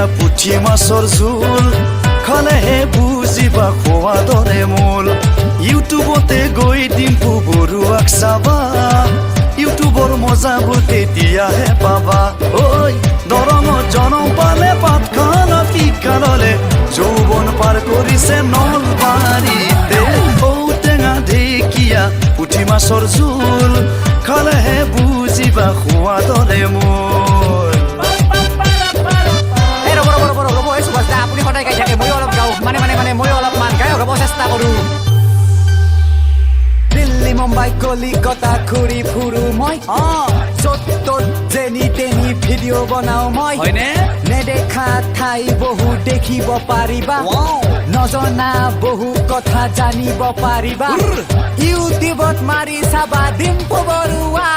ঢেকীয়া পুঠি মাছৰ জোল খালেহে বুজিবা সোৱাদৰে মূল ইউটিউবতে গৈ ডিম্পু বৰুৱাক চাবা ইউটিউবৰ মজাবোৰ তেতিয়াহে পাবা ঐ দৰঙত জনম পালে পাতখানত শিক্ষা ললে যৌৱন পাৰ কৰিছে নলবাৰীতে ঔটেঙা ঢেকীয়া পুঠি মাছৰ জোল খালেহে বুজিবা সোৱাদৰে মূল আপুনি সদায় গাই থাকে ময়ো অলপ গাওঁ মানে ময়ো অলপমান গায়ক হ'ব চেষ্টা কৰোঁ দিল্লী মুম্বাই কলিকতা ঘূৰি ফুৰো মই য'ত ত'ত যেনি তেনি ভিডিঅ' বনাওঁ মই নেদেখা ঠাই বহু দেখিব পাৰিবা নজনা বহু কথা জানিব পাৰিবা ইউটিউবত মাৰি চাবা ডিম্পু বৰুৱা